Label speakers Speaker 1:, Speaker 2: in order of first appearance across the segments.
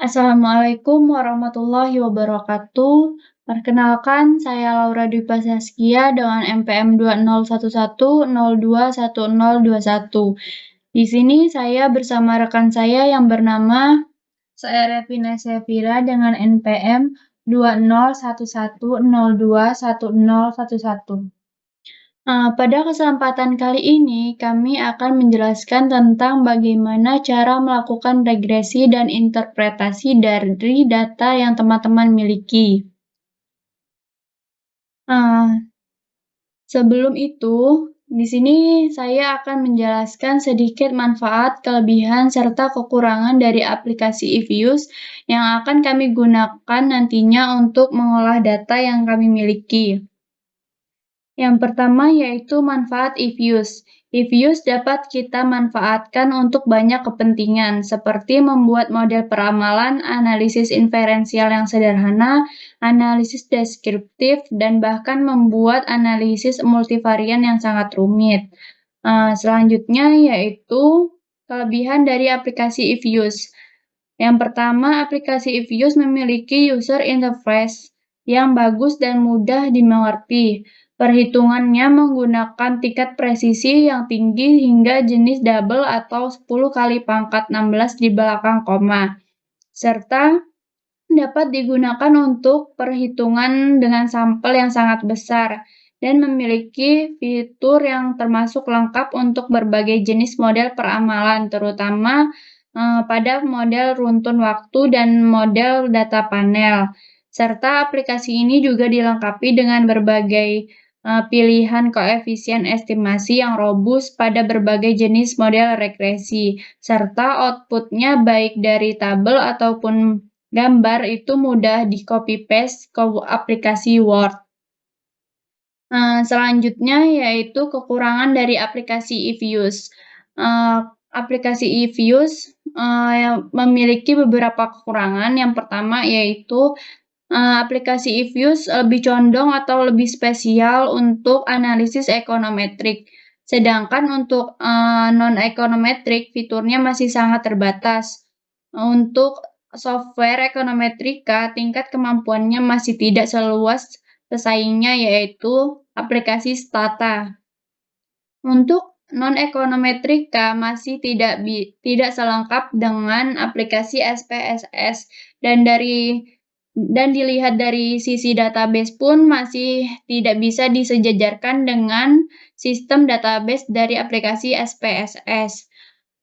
Speaker 1: Assalamualaikum warahmatullahi wabarakatuh. Perkenalkan, saya Laura Dwi Saskia dengan NPM 2011021021. Di sini saya bersama rekan saya yang bernama saya Revina Sevira dengan NPM 2011021011. Pada kesempatan kali ini, kami akan menjelaskan tentang bagaimana cara melakukan regresi dan interpretasi dari data yang teman-teman miliki. Sebelum itu, di sini saya akan menjelaskan sedikit manfaat, kelebihan, serta kekurangan dari aplikasi eViews yang akan kami gunakan nantinya untuk mengolah data yang kami miliki. Yang pertama yaitu manfaat eViews. eViews dapat kita manfaatkan untuk banyak kepentingan, seperti membuat model peramalan, analisis inferensial yang sederhana, analisis deskriptif, dan bahkan membuat analisis multivarian yang sangat rumit. Selanjutnya yaitu kelebihan dari aplikasi eViews. Yang pertama, aplikasi eViews memiliki user interface yang bagus dan mudah dimengerti. Perhitungannya menggunakan tingkat presisi yang tinggi hingga jenis double atau 10 kali pangkat 16 di belakang koma, serta dapat digunakan untuk perhitungan dengan sampel yang sangat besar dan memiliki fitur yang termasuk lengkap untuk berbagai jenis model peramalan, terutama pada model runtun waktu dan model data panel. Serta aplikasi ini juga dilengkapi dengan berbagai pilihan koefisien estimasi yang robust pada berbagai jenis model regresi, serta outputnya baik dari tabel ataupun gambar itu mudah di-copy-paste ke aplikasi Word. Selanjutnya yaitu kekurangan dari aplikasi eViews. Aplikasi eViews memiliki beberapa kekurangan. Yang pertama yaitu aplikasi eViews lebih condong atau lebih spesial untuk analisis ekonometrik. Sedangkan untuk non-ekonometrik fiturnya masih sangat terbatas. Untuk software ekonometrika, tingkat kemampuannya masih tidak seluas pesaingnya yaitu aplikasi Stata. Untuk non-ekonometrika masih tidak selengkap dengan aplikasi SPSS dan dilihat dari sisi database pun masih tidak bisa disejajarkan dengan sistem database dari aplikasi SPSS.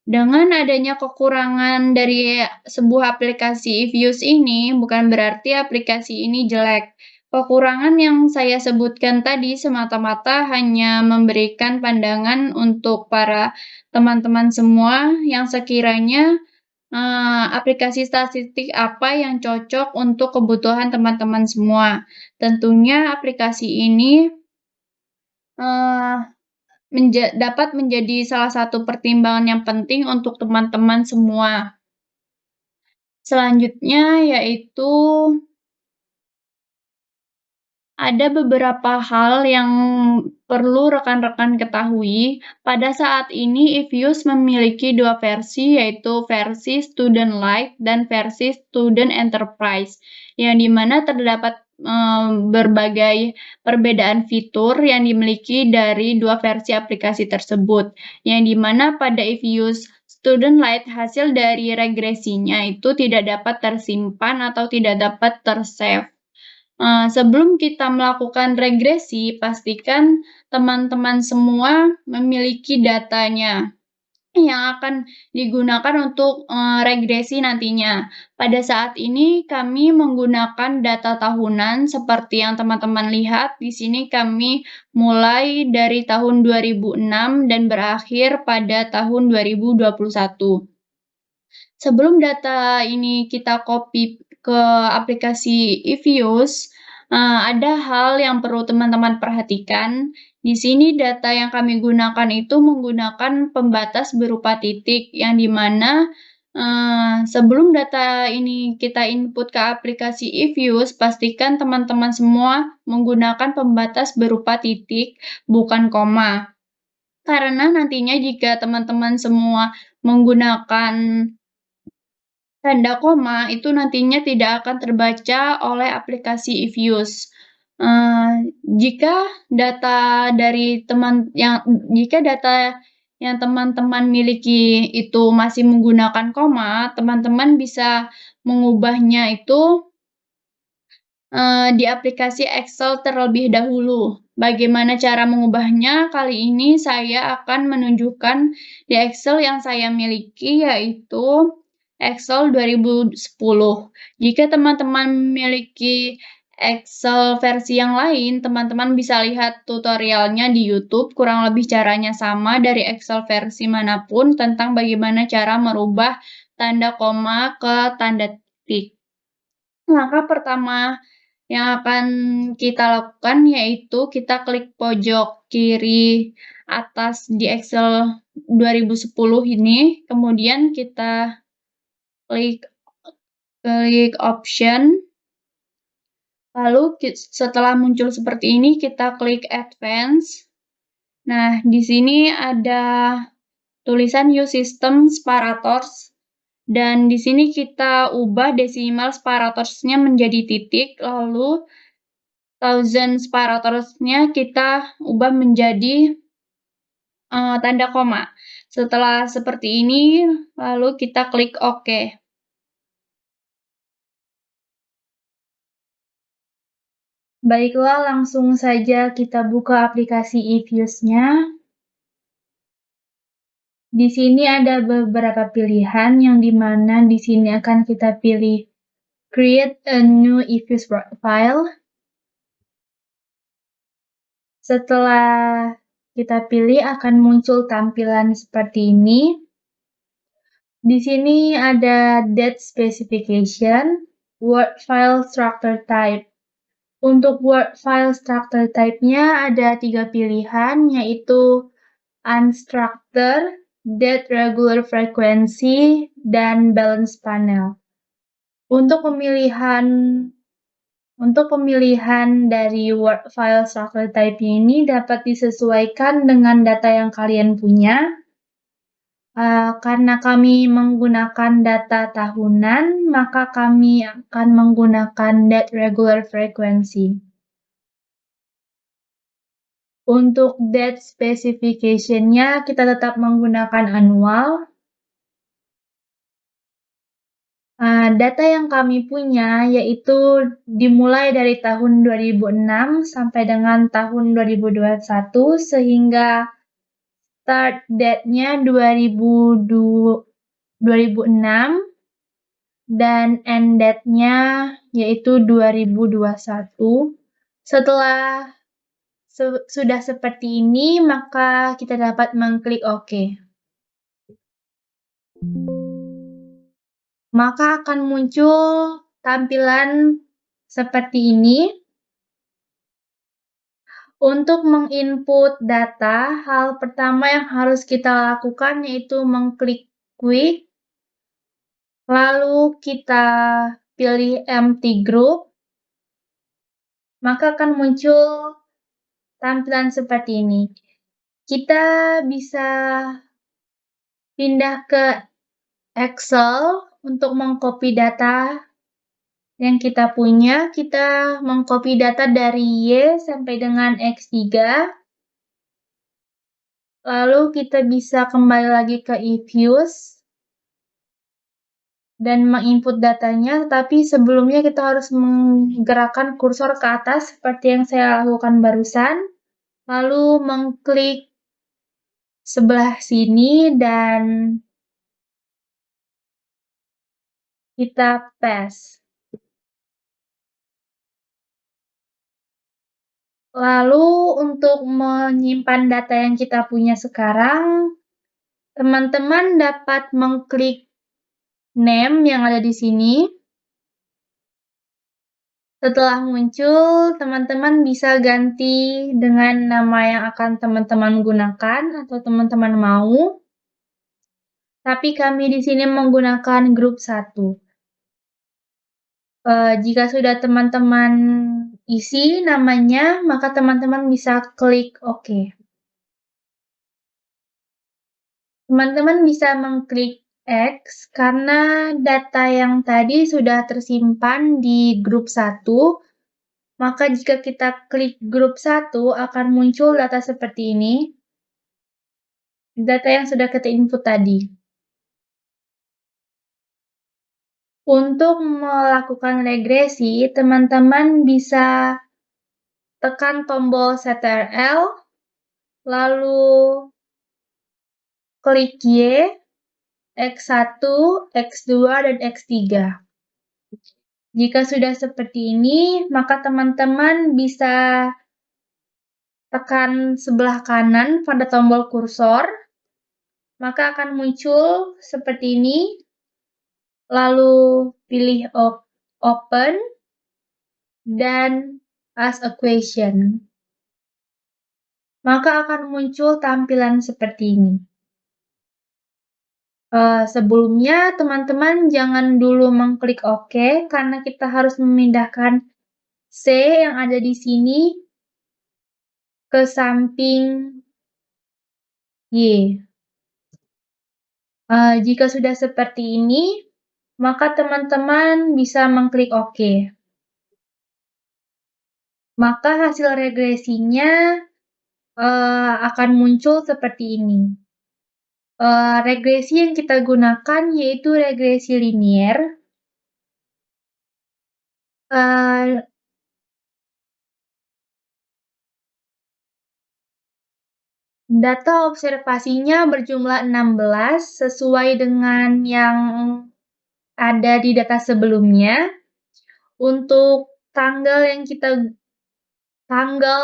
Speaker 1: Dengan adanya kekurangan dari sebuah aplikasi eViews ini, bukan berarti aplikasi ini jelek. Kekurangan yang saya sebutkan tadi semata-mata hanya memberikan pandangan untuk para teman-teman semua yang sekiranya aplikasi statistik apa yang cocok untuk kebutuhan teman-teman semua. Tentunya aplikasi ini dapat menjadi salah satu pertimbangan yang penting untuk teman-teman semua. Selanjutnya yaitu ada beberapa hal yang perlu rekan-rekan ketahui. Pada saat ini eViews memiliki dua versi, yaitu versi Student Lite dan versi Student Enterprise, yang dimana terdapat berbagai perbedaan fitur yang dimiliki dari dua versi aplikasi tersebut, yang dimana pada eViews Student Lite hasil dari regresinya itu tidak dapat tersimpan atau tidak dapat tersave. Sebelum kita melakukan regresi, pastikan teman-teman semua memiliki datanya yang akan digunakan untuk regresi nantinya. Pada saat ini kami menggunakan data tahunan seperti yang teman-teman lihat. Di sini kami mulai dari tahun 2006 dan berakhir pada tahun 2021. Sebelum data ini kita copy ke aplikasi eViews, ada hal yang perlu teman-teman perhatikan. Di sini data yang kami gunakan itu menggunakan pembatas berupa titik, yang dimana sebelum data ini kita input ke aplikasi eViews, pastikan teman-teman semua menggunakan pembatas berupa titik, bukan koma. Karena nantinya jika teman-teman semua menggunakan Tanda koma itu nantinya tidak akan terbaca oleh aplikasi eViews. Jika data dari jika data yang teman-teman miliki itu masih menggunakan koma, teman-teman bisa mengubahnya itu di aplikasi Excel terlebih dahulu. Bagaimana cara mengubahnya? Kali ini saya akan menunjukkan di Excel yang saya miliki, yaitu Excel 2010. Jika teman-teman memiliki Excel versi yang lain, teman-teman bisa lihat tutorialnya di YouTube, kurang lebih caranya sama dari Excel versi manapun tentang bagaimana cara merubah tanda koma ke tanda titik. Langkah pertama yang akan kita lakukan yaitu kita klik pojok kiri atas di Excel 2010 ini, kemudian kita klik option, lalu setelah muncul seperti ini kita klik advance. Nah, di sini ada tulisan use system separators. Dan di sini kita ubah desimal separators-nya menjadi titik, lalu thousand separators-nya kita ubah menjadi tanda koma. Setelah seperti ini, lalu kita klik OK. Baiklah, langsung saja kita buka aplikasi eViews-nya. Di sini ada beberapa pilihan yang dimana di sini akan kita pilih Create a new eViews file. Setelah kita pilih akan muncul tampilan seperti ini. Di sini ada date specification, Word file structure type. Untuk Word file structure type-nya ada 3 pilihan, yaitu unstructured, date regular frequency, dan balance panel. Untuk pemilihan dari Word file structure type ini dapat disesuaikan dengan data yang kalian punya. Karena kami menggunakan data tahunan, maka kami akan menggunakan date regular frequency. Untuk date specification-nya kita tetap menggunakan annual. Data yang kami punya yaitu dimulai dari tahun 2006 sampai dengan tahun 2021, sehingga start date-nya 2006 dan end date-nya yaitu 2021. Setelah sudah seperti ini, maka kita dapat mengklik OK. Maka akan muncul tampilan seperti ini. Untuk menginput data, hal pertama yang harus kita lakukan yaitu mengklik quick, lalu kita pilih empty group, maka akan muncul tampilan seperti ini. Kita bisa pindah ke Excel untuk mengcopy data yang kita punya. Kita mengcopy data dari Y sampai dengan X3. Lalu kita bisa kembali lagi ke eViews dan menginput datanya, tapi sebelumnya kita harus menggerakkan kursor ke atas seperti yang saya lakukan barusan. Lalu mengklik sebelah sini dan kita paste. Lalu untuk menyimpan data yang kita punya sekarang, teman-teman dapat mengklik name yang ada di sini. Setelah muncul, teman-teman bisa ganti dengan nama yang akan teman-teman gunakan atau teman-teman mau. Tapi kami di sini menggunakan grup 1. Jika sudah teman-teman isi namanya, maka teman-teman bisa klik OK. Teman-teman bisa mengklik X karena data yang tadi sudah tersimpan di grup 1, maka jika kita klik grup 1 akan muncul data seperti ini, data yang sudah kita input tadi. Untuk melakukan regresi, teman-teman bisa tekan tombol Ctrl, lalu klik Y, X1, X2, dan X3. Jika sudah seperti ini, maka teman-teman bisa tekan sebelah kanan pada tombol kursor, maka akan muncul seperti ini, lalu pilih Open, dan Ask a Question. Maka akan muncul tampilan seperti ini. Sebelumnya, teman-teman jangan dulu mengklik OK, karena kita harus memindahkan C yang ada di sini ke samping Y. Jika sudah seperti ini, maka teman-teman bisa mengklik OK. Maka hasil regresinya akan muncul seperti ini. Regresi yang kita gunakan yaitu regresi linier. Data observasinya berjumlah 16 sesuai dengan yang ada di data sebelumnya. Untuk tanggal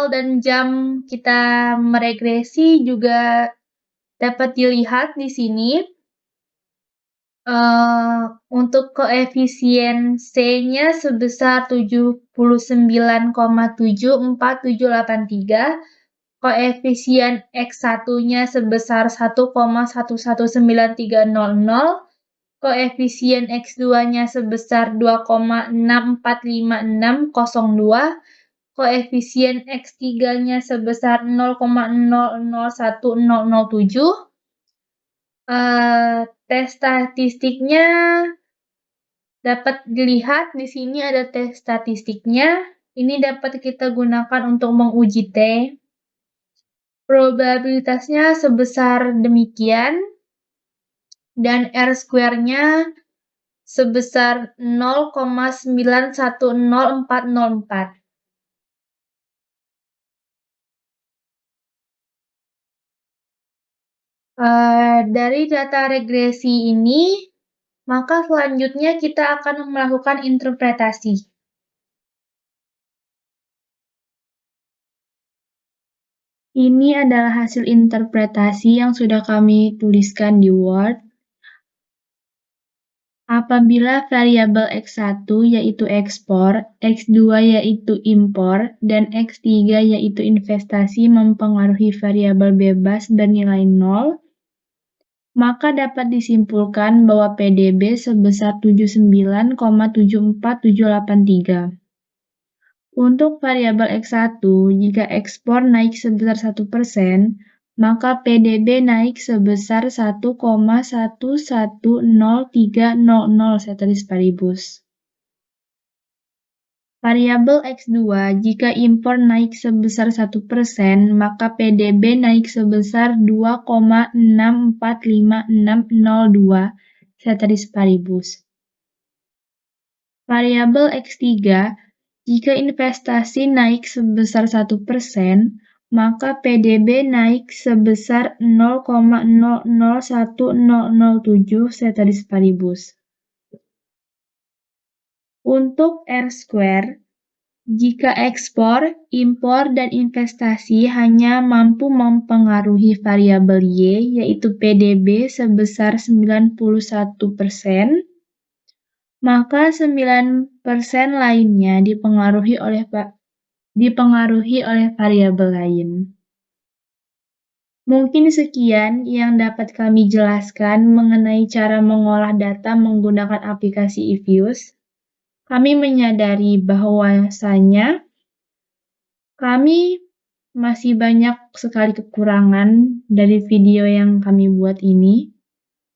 Speaker 1: dan jam kita meregresi juga dapat dilihat di sini. Untuk koefisien C-nya sebesar 79,747783, koefisien X1-nya sebesar 1,119300, koefisien X2-nya sebesar 2,6456602, koefisien X3-nya sebesar 0,001007. Tes statistiknya dapat dilihat di sini ada tes statistiknya. Ini dapat kita gunakan untuk menguji T. Probabilitasnya sebesar demikian dan R-square-nya sebesar 0,910404. Dari data regresi ini, maka selanjutnya kita akan melakukan interpretasi. Ini adalah hasil interpretasi yang sudah kami tuliskan di Word. Apabila variabel X1 yaitu ekspor, X2 yaitu impor, dan X3 yaitu investasi mempengaruhi variabel bebas bernilai 0, maka dapat disimpulkan bahwa PDB sebesar 79,74783. Untuk variabel X1, jika ekspor naik sebesar 1%, maka PDB naik sebesar 1,110300 ceteris paribus. Variabel X2, jika impor naik sebesar 1%, maka PDB naik sebesar 2,645602 ceteris paribus. Variabel X3, jika investasi naik sebesar 1%, maka PDB naik sebesar 0,001007 ceteris paribus. Untuk R-square, jika ekspor, impor, dan investasi hanya mampu mempengaruhi variabel Y, yaitu PDB sebesar 91%, maka 9% lainnya dipengaruhi oleh variabel lain. Mungkin sekian yang dapat kami jelaskan mengenai cara mengolah data menggunakan aplikasi eViews. Kami menyadari bahwasanya kami masih banyak sekali kekurangan dari video yang kami buat ini.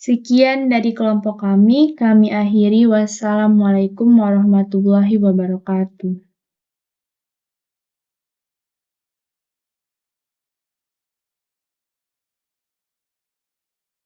Speaker 1: Sekian dari kelompok kami akhiri. Wassalamualaikum warahmatullahi wabarakatuh.